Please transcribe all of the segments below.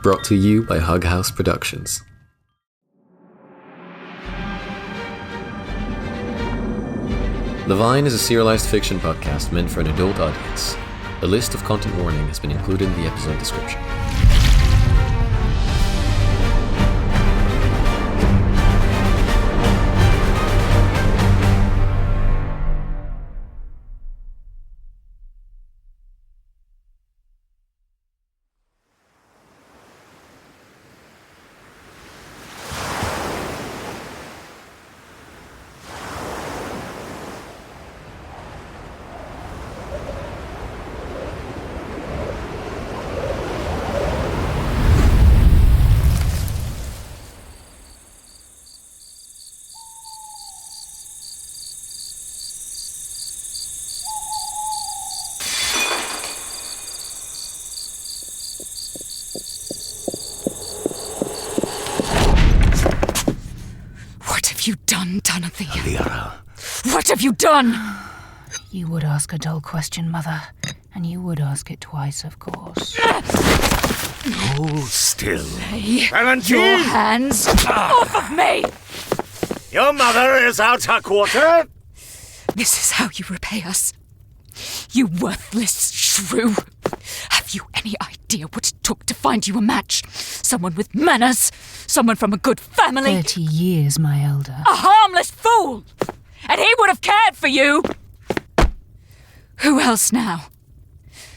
brought to you by Hug House Productions. Levian is a serialized fiction podcast meant for an adult audience. A list of content warning has been included in the episode description. What have you done, Tanathea? Lyra. What have you done? You would ask a dull question, Mother, and you would ask it twice, of course. Hold still. Lay Valentin! your hands off of me! Your mother is out her quarter. This is how you repay us. You worthless shrew. Have you any idea what it took to find you a match? Someone with manners? Someone from a good family? 30 years, my elder. A harmless fool! And he would have cared for you! Who else now?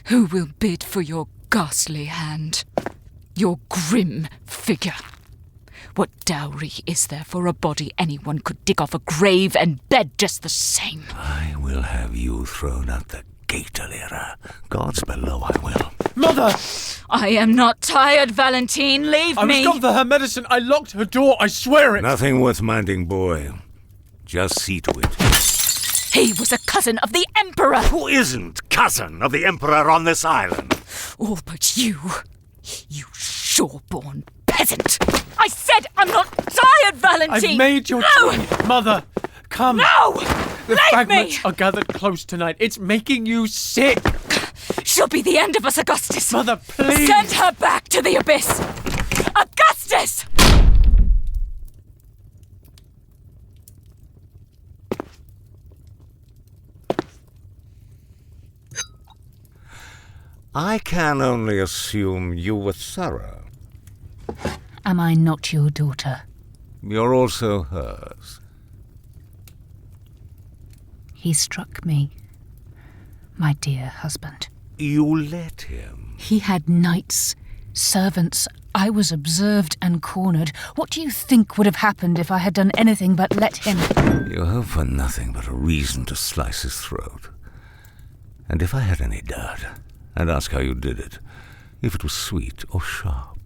Who will bid for your ghastly hand? Your grim figure? What dowry is there for a body anyone could dig off a grave and bed just the same? I will have you thrown out the gate, Lyra. Gods below, I will. Mother! I am not tired, Valentin. Leave I me. was gone for her medicine. I locked her door. I swear it. Nothing worth minding, boy. Just see to it. He was a cousin of the Emperor. Who isn't cousin of the Emperor on this island? All but you. You shore-born peasant. I said I'm not tired, Valentin. I've made your No! tea. Mother, come. No! The Leave fragments me! are gathered close tonight. It's making you sick. She'll be the end of us, Augustus. Mother, please. Send her back to the abyss. Augustus! I can only assume you were thorough. Am I not your daughter? You're also hers. He struck me, my dear husband. You let him. He had knights, servants. I was observed and cornered. What do you think would have happened if I had done anything but let him? You hope for nothing but a reason to slice his throat. And if I had any doubt, I'd ask how you did it. If it was sweet or sharp,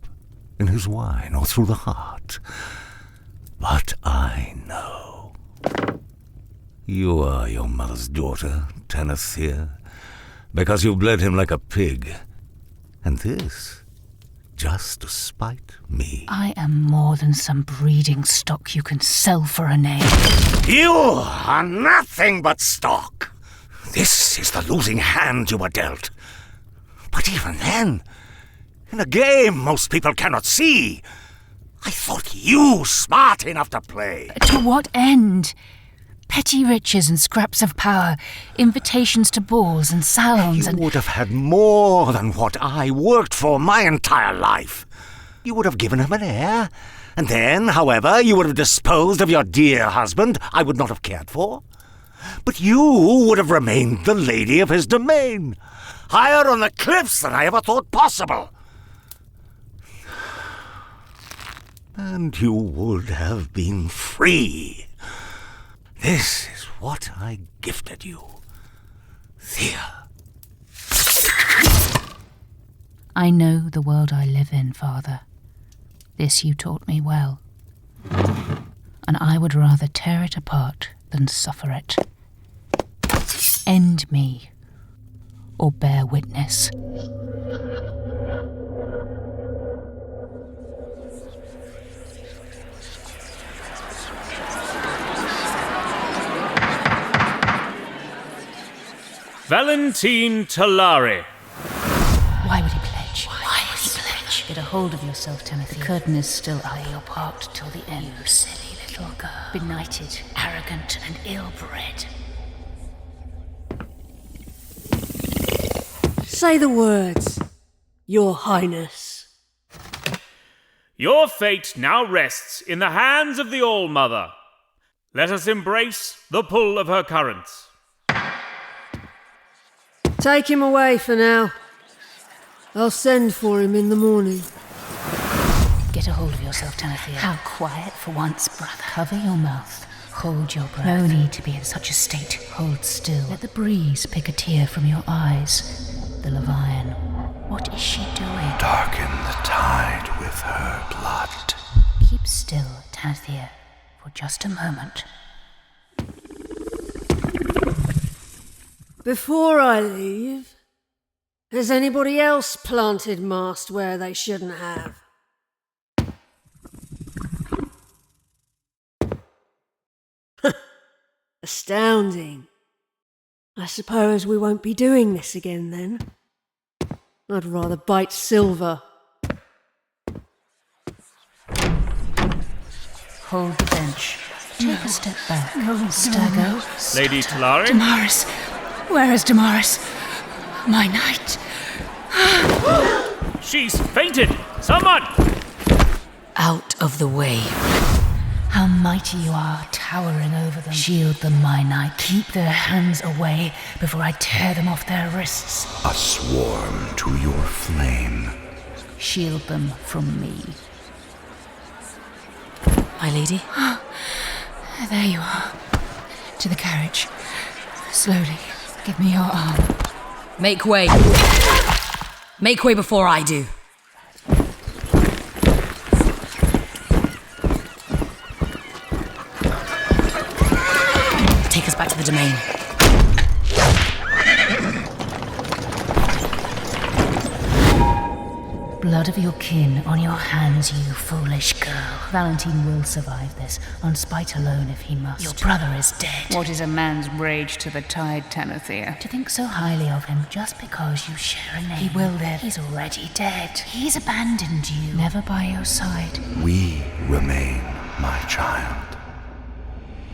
in his wine or through the heart. But I know. You are your mother's daughter, Tanathea, because you bled him like a pig. And this, just to spite me. I am more than some breeding stock you can sell for a name. You are nothing but stock. This is the losing hand you were dealt. But even then, in a game most people cannot see, I thought you smart enough to play. To what end? Petty riches and scraps of power, invitations to balls and salons You and... would have had more than what I worked for my entire life. You would have given him an heir, and then, however, you would have disposed of your dear husband I would not have cared for. But you would have remained the lady of his domain, higher on the cliffs than I ever thought possible. And you would have been free. This is what I gifted you, Thea. I know the world I live in, Father. This you taught me well. And I would rather tear it apart than suffer it. End me, or bear witness. Valentin Tellari. Why would he pledge? Why would he pledge? courage. Get a hold of yourself, Tanathea. The curtain is still up. Play your part till the end. You silly little girl. Benighted, arrogant, and ill-bred. Say the words, Your Highness. Your fate now rests in the hands of the All-Mother. Let us embrace the pull of her currents. Take him away for now. I'll send for him in the morning. Get a hold of yourself, Tanathea. How quiet for once, brother. Cover your mouth. Hold your breath. No need to be in such a state. Hold still. Let the breeze pick a tear from your eyes. The Levian. What is she doing? Darken the tide with her blood. Keep still, Tanathea, for just a moment. Before I leave, has anybody else planted mast where they shouldn't have? Astounding. I suppose we won't be doing this again then. I'd rather bite silver. Hold the bench. Take a step back. Stagger. Lady Tellari? Damaris. Where is Damaris? My knight. She's fainted! Someone! Out of the way. How mighty you are, towering over them. Shield them, my knight. Keep their hands away before I tear them off their wrists. A swarm to your flame. Shield them from me. My lady? There you are. To the carriage. Slowly. Give me your arm. Make way. Make way before I do. Take us back to the domain. Blood of your kin on your hands, you foolish girl. Valentin will survive this, on spite alone if he must. Your brother is dead. What is a man's rage to the tide, Tanathea? To think so highly of him just because you share a name. He will live. He's already dead. He's abandoned you. Never by your side. We remain, my child.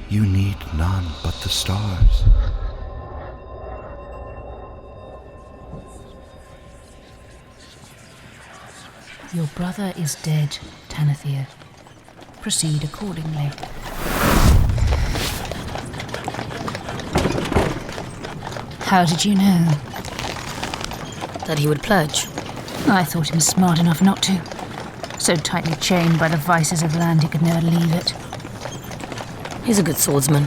You need none but the stars. Your brother is dead, Tanathea. Proceed accordingly. How did you know? That he would pledge. I thought him smart enough not to. So tightly chained by the vices of land he could never leave it. He's a good swordsman.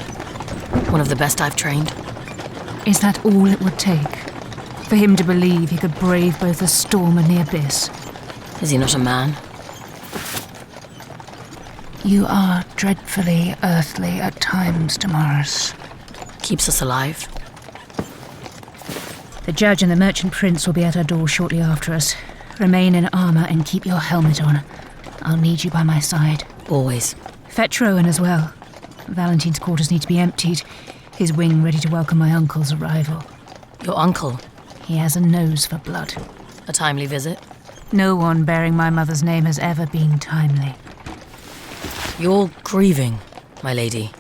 One of the best I've trained. Is that all it would take? For him to believe he could brave both the storm and the abyss? Is he not a man? You are dreadfully earthly at times, Damaris. Keeps us alive. The judge and the merchant prince will be at our door shortly after us. Remain in armor and keep your helmet on. I'll need you by my side. Always. Fetch Rowan as well. Valentin's quarters need to be emptied. His wing ready to welcome my uncle's arrival. Your uncle? He has a nose for blood. A timely visit? No one bearing my mother's name has ever been timely. You're grieving, my lady.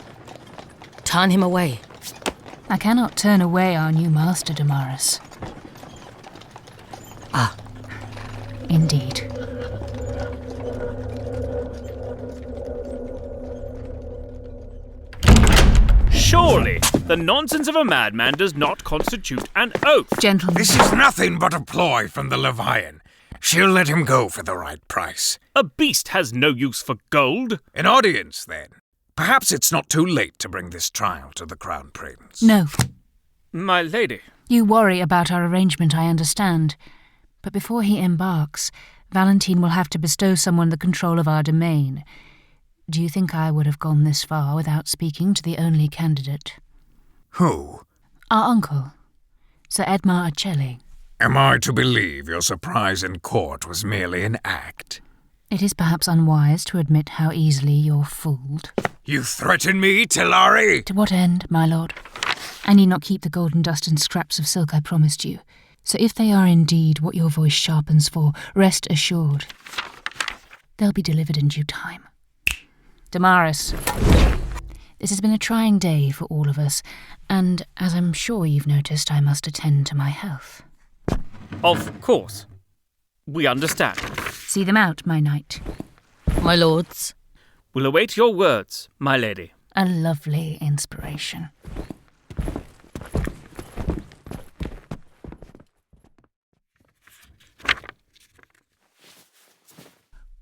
Turn him away. I cannot turn away our new master, Damaris. Ah. Indeed. Surely, the nonsense of a madman does not constitute an oath. Gentlemen. This is nothing but a ploy from the Levian. She'll let him go for the right price. A beast has no use for gold. An audience, then. Perhaps it's not too late to bring this trial to the Crown Prince. No. My lady. You worry about our arrangement, I understand. But before he embarks, Valentin will have to bestow someone the control of our domain. Do you think I would have gone this far without speaking to the only candidate? Who? Our uncle, Sir Edmar Acelli. Am I to believe your surprise in court was merely an act? It is perhaps unwise to admit how easily you're fooled. You threaten me, Tellari? To what end, my lord? I need not keep the golden dust and scraps of silk I promised you. So if they are indeed what your voice sharpens for, rest assured, they'll be delivered in due time. Damaris, this has been a trying day for all of us, and as I'm sure you've noticed, I must attend to my health. Of course. We understand. See them out, my knight. My lords. We'll await your words, my lady. A lovely inspiration.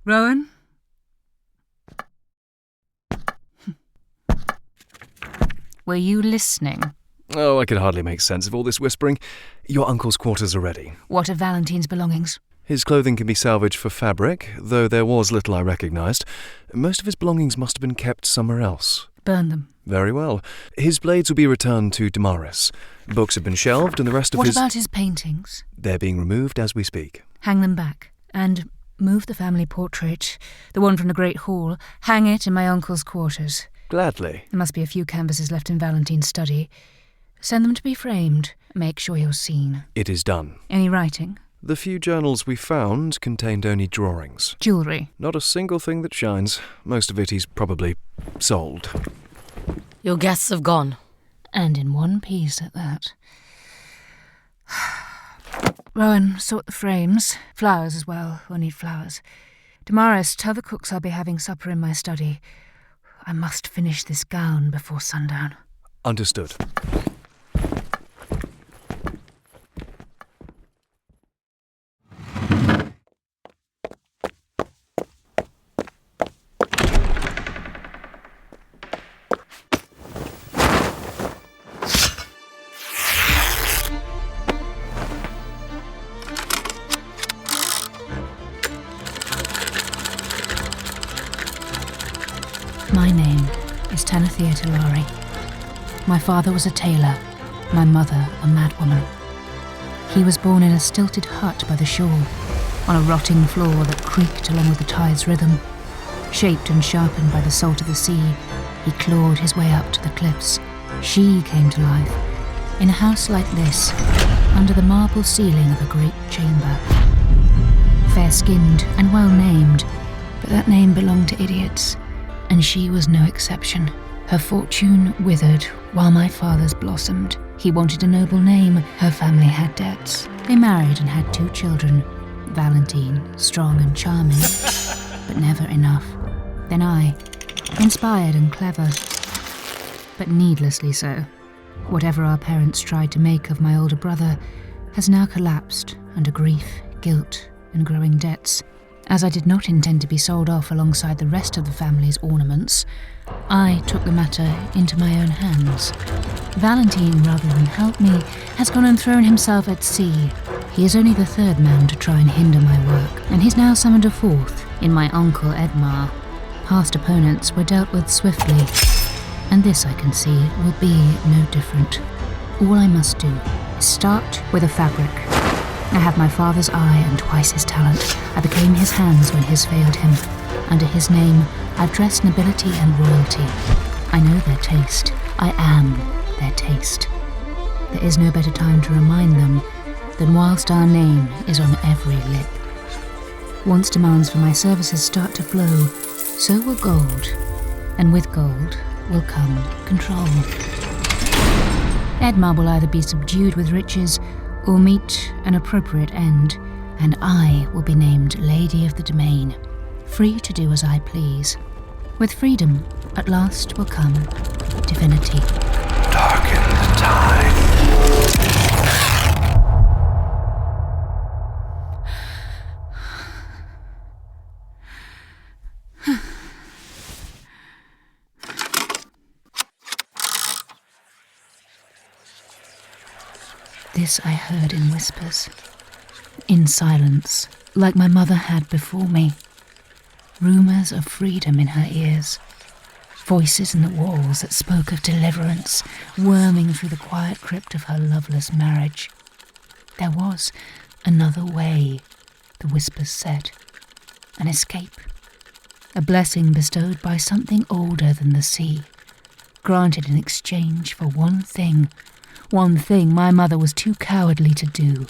Rowan? Were you listening? Oh, I could hardly make sense of all this whispering. Your uncle's quarters are ready. What of Valentin's belongings? His clothing can be salvaged for fabric, though there was little I recognised. Most of his belongings must have been kept somewhere else. Burn them. Very well. His blades will be returned to Damaris. Books have been shelved, and the rest of What his... about his paintings? They're being removed as we speak. Hang them back, and move the family portrait, the one from the Great Hall, hang it in my uncle's quarters. Gladly. There must be a few canvases left in Valentin's study. Send them to be framed. Make sure you're seen. It is done. Any writing? The few journals we found contained only drawings. Jewellery? Not a single thing that shines. Most of it he's probably sold. Your guests have gone. And in one piece at that. Rowan, sort the frames. Flowers as well. We'll need flowers. Damaris, tell the cooks I'll be having supper in my study. I must finish this gown before sundown. Understood. My name is Tanathea Tellari. My father was a tailor, my mother a madwoman. He was born in a stilted hut by the shore, on a rotting floor that creaked along with the tide's rhythm. Shaped and sharpened by the salt of the sea, he clawed his way up to the cliffs. She came to life, in a house like this, under the marble ceiling of a great chamber. Fair-skinned and well-named, but that name belonged to idiots, and she was no exception. Her fortune withered while my father's blossomed. He wanted a noble name, her family had debts. They married and had 2 children. Valentin, strong and charming, but never enough. Then I, inspired and clever, but needlessly so. Whatever our parents tried to make of my older brother has now collapsed under grief, guilt, and growing debts. As I did not intend to be sold off alongside the rest of the family's ornaments, I took the matter into my own hands. Valentin, rather than help me, has gone and thrown himself at sea. He is only the 3rd man to try and hinder my work, and he's now summoned a 4th in my uncle Edmar. Past opponents were dealt with swiftly, and this, I can see, will be no different. All I must do is start with a fabric. I have my father's eye and twice his talent. I became his hands when his failed him. Under his name, I've dressed nobility and royalty. I know their taste. I am their taste. There is no better time to remind them than whilst our name is on every lip. Once demands for my services start to flow, so will gold, and with gold will come control. Edmar will either be subdued with riches or meet an appropriate end, and I will be named Lady of the Domain, free to do as I please. With freedom, at last will come divinity. Darken the tide. This I heard in whispers, in silence, like my mother had before me. Rumours of freedom in her ears, voices in the walls that spoke of deliverance, worming through the quiet crypt of her loveless marriage. There was another way, the whispers said, an escape, a blessing bestowed by something older than the sea, granted in exchange for one thing my mother was too cowardly to do.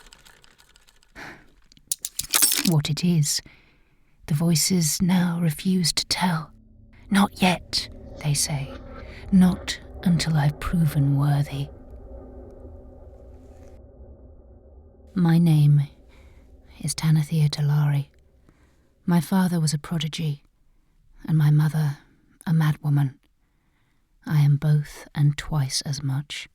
What it is, the voices now refuse to tell. Not yet, they say. Not until I've proven worthy. My name is Tanathea Tellari. My father was a prodigy, and my mother a madwoman. I am both and twice as much.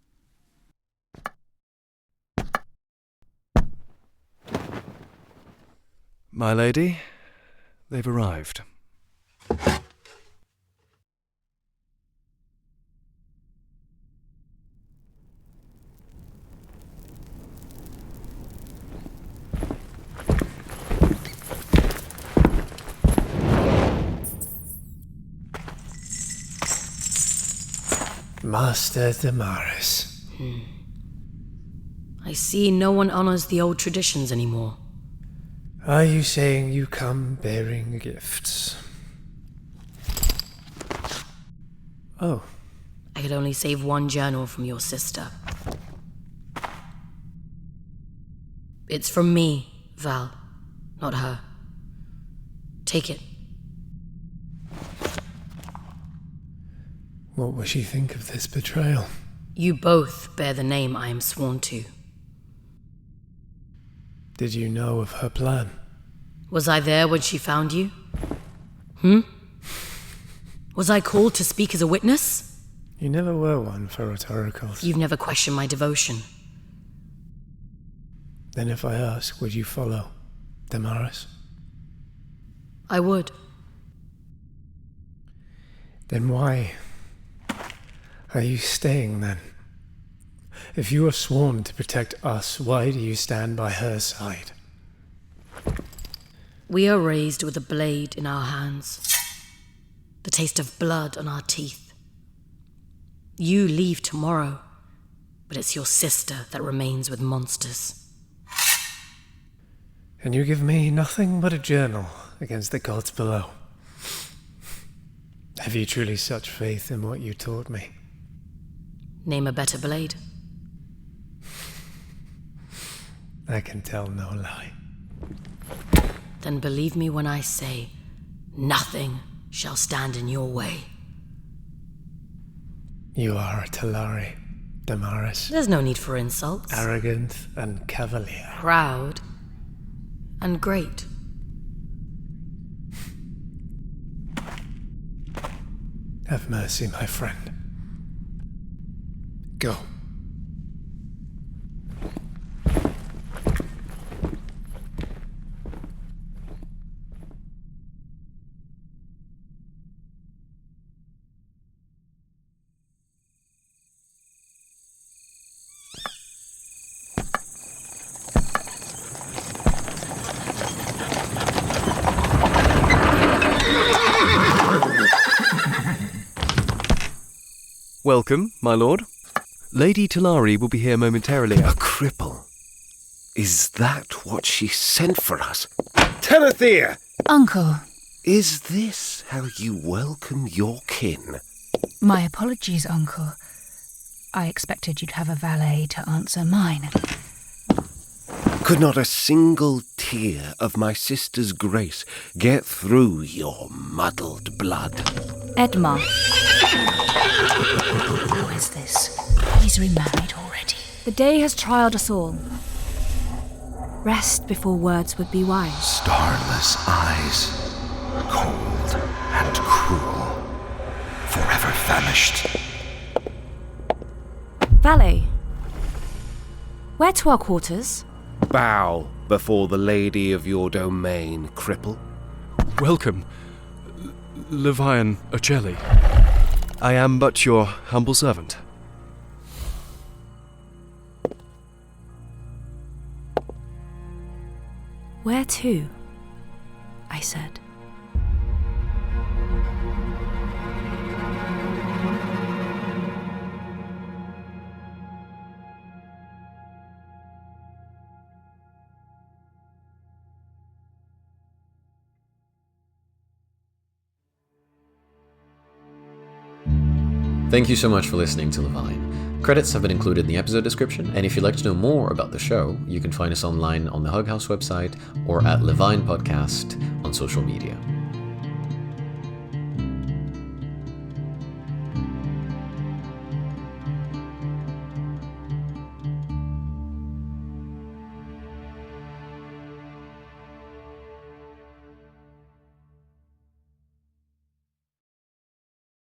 My lady, they've arrived. Master Damaris. I see no one honors the old traditions anymore. Are you saying you come bearing gifts? Oh. I could only save one journal from your sister. It's from me, Val, not her. Take it. What will she think of this betrayal? You both bear the name I am sworn to. Did you know of her plan? Was I there when she found you? Was I called to speak as a witness? You never were one for rhetoricals. You've never questioned my devotion. Then if I ask, would you follow Damaris? I would. Then why are you staying then? If you are sworn to protect us, why do you stand by her side? We are raised with a blade in our hands, the taste of blood on our teeth. You leave tomorrow, but it's your sister that remains with monsters. And you give me nothing but a journal against the gods below. Have you truly such faith in what you taught me? Name a better blade. I can tell no lie. Then believe me when I say, nothing shall stand in your way. You are a Tellari, Damaris. There's no need for insults. Arrogant and cavalier. Proud and great. Have mercy, my friend. Go. Welcome, my lord. Lady Tellari will be here momentarily. A cripple? Is that what she sent for us? Tanathea! Uncle. Is this how you welcome your kin? My apologies, Uncle. I expected you'd have a valet to answer mine. Could not a single tear of my sister's grace get through your muddled blood? Edmar. How is this? He's remarried already. The day has trialed us all. Rest before words would be wise. Starless eyes, cold and cruel, forever famished. Valet, where to our quarters? Bow before the lady of your domain, cripple. Welcome, Levian Ocelli. I am but your humble servant. Where to? I said. Thank you so much for listening to Levian. Credits have been included in the episode description, and if you'd like to know more about the show, you can find us online on the Hug House website or at Levian Podcast on social media.